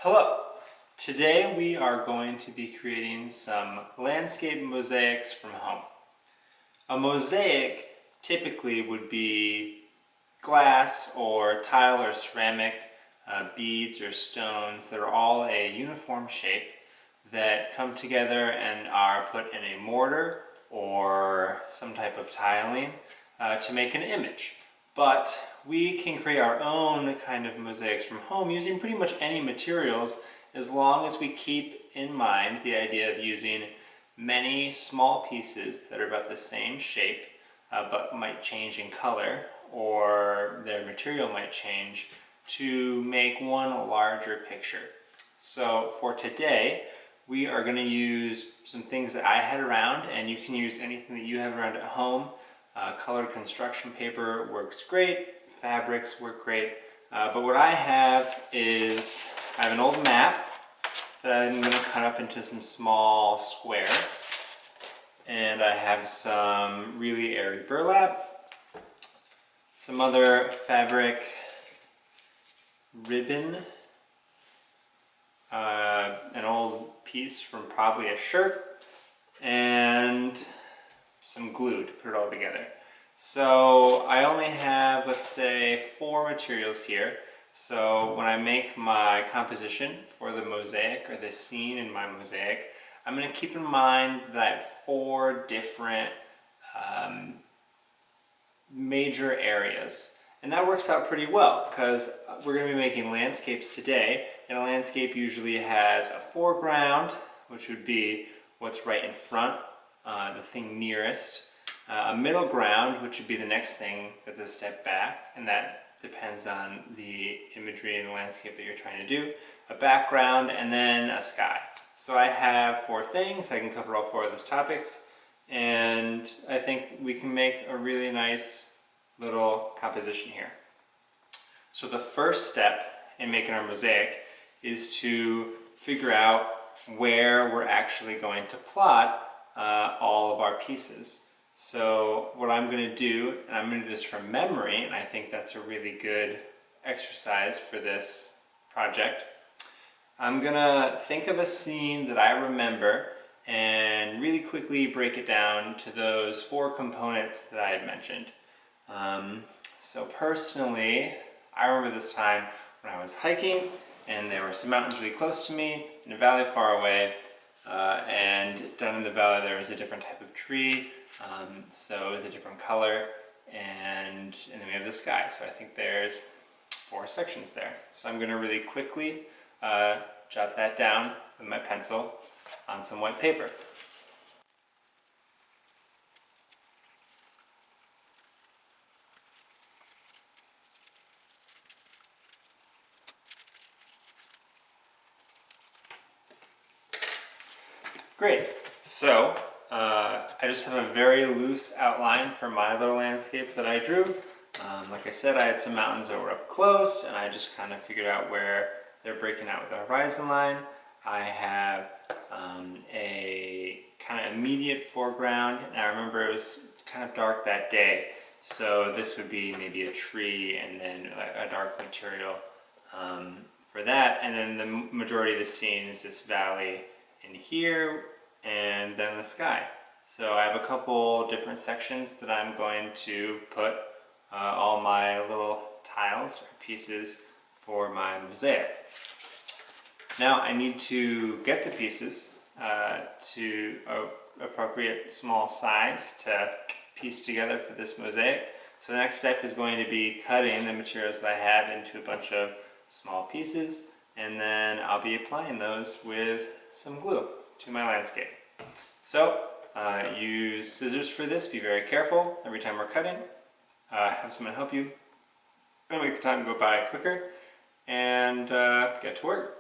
Hello! Today we are going to be creating some landscape mosaics from home. A mosaic typically would be glass or tile or ceramic, beads or stones that are all a uniform shape that come together and are put in a mortar or some type of tiling to make an image. But we can create our own kind of mosaics from home using pretty much any materials as long as we keep in mind the idea of using many small pieces that are about the same shape but might change in color, or their material might change to make one larger picture. So for today, we are going to use some things that I had around, and you can use anything that you have around at home. Colored construction paper works great, fabrics work great, but what I have is, I have an old map that I'm going to cut up into some small squares, and I have some really airy burlap, some other fabric ribbon, an old piece from probably a shirt, and some glue to put it all together. So I only have, let's say, 4 materials here. So when I make my composition for the mosaic or the scene in my mosaic, I'm going to keep in mind that I have 4 different major areas. And that works out pretty well because we're going to be making landscapes today, and a landscape usually has a foreground, which would be what's right in front, the thing nearest, a middle ground, which would be the next thing that's a step back, and that depends on the imagery and the landscape that you're trying to do, a background, and then a sky. So I have 4 things. I can cover all 4 of those topics, and I think we can make a really nice little composition here. So the first step in making our mosaic is to figure out where we're actually going to plot all of our pieces. So what I'm going to do, and I'm going to do this from memory, and I think that's a really good exercise for this project. I'm going to think of a scene that I remember and really quickly break it down to those 4 components that I had mentioned. So personally, I remember this time when I was hiking and there were some mountains really close to me in a valley far away, and down in the valley there was a different type of tree, so it was a different color, and then we have the sky. So I think there's 4 sections there. So I'm going to really quickly jot that down with my pencil on some white paper. Great. So I just have a very loose outline for my little landscape that I drew. Like I said, I had some mountains that were up close, and I just kind of figured out where they're breaking out with the horizon line. I have a kind of immediate foreground, and I remember it was kind of dark that day, so this would be maybe a tree and then a dark material for that, and then the majority of the scene is this valley in here, and then the sky. So I have a couple different sections that I'm going to put all my little tiles or pieces for my mosaic. Now I need to get the pieces to an appropriate small size to piece together for this mosaic. So the next step is going to be cutting the materials that I have into a bunch of small pieces, and then I'll be applying those with some glue to my landscape. So use scissors for this. Be very careful every time we're cutting. Have someone help you. It'll make the time go by quicker, and get to work.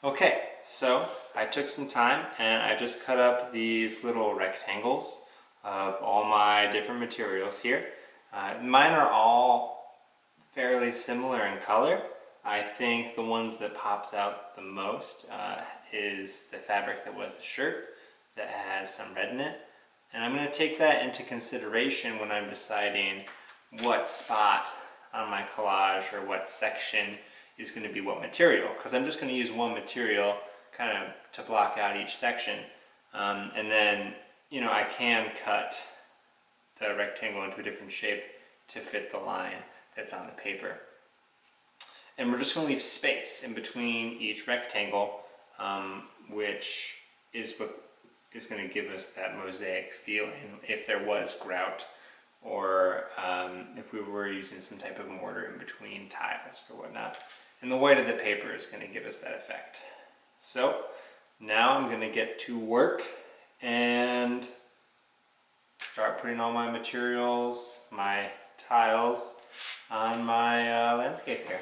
Okay, so I took some time and I just cut up these little rectangles of all my different materials here. Mine are all fairly similar in color. I think the ones that pops out the most is the fabric that was the shirt that has some red in it. And I'm going to take that into consideration when I'm deciding what spot on my collage or what section is going to be what material, because I'm just going to use one material kind of to block out each section, and then I can cut the rectangle into a different shape to fit the line that's on the paper. And we're just going to leave space in between each rectangle, which is what is going to give us that mosaic feeling if there was grout, or if we were using some type of mortar in between tiles or whatnot. And the white of the paper is going to give us that effect. So now I'm going to get to work and start putting all my materials, my tiles, on my landscape here.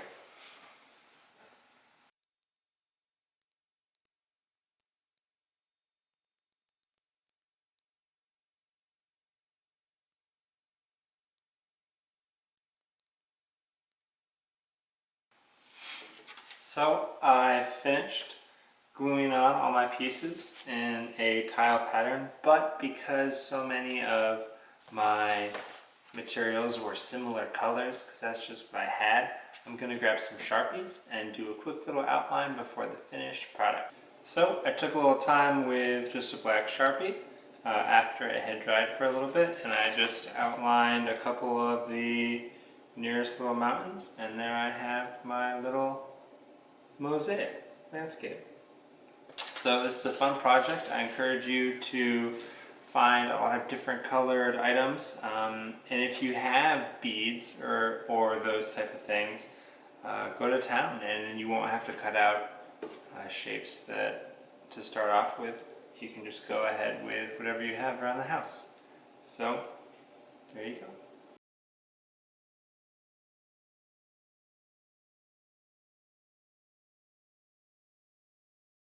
So I finished gluing on all my pieces in a tile pattern, but because so many of my materials were similar colors, because that's just what I had, I'm going to grab some Sharpies and do a quick little outline before the finished product. So I took a little time with just a black Sharpie after it had dried for a little bit, and I just outlined a couple of the nearest little mountains, and there I have my little mosaic landscape. So this is a fun project. I encourage you to find a lot of different colored items, and if you have beads or those type of things, go to town and you won't have to cut out shapes that to start off with. You can just go ahead with whatever you have around the house. So there you go.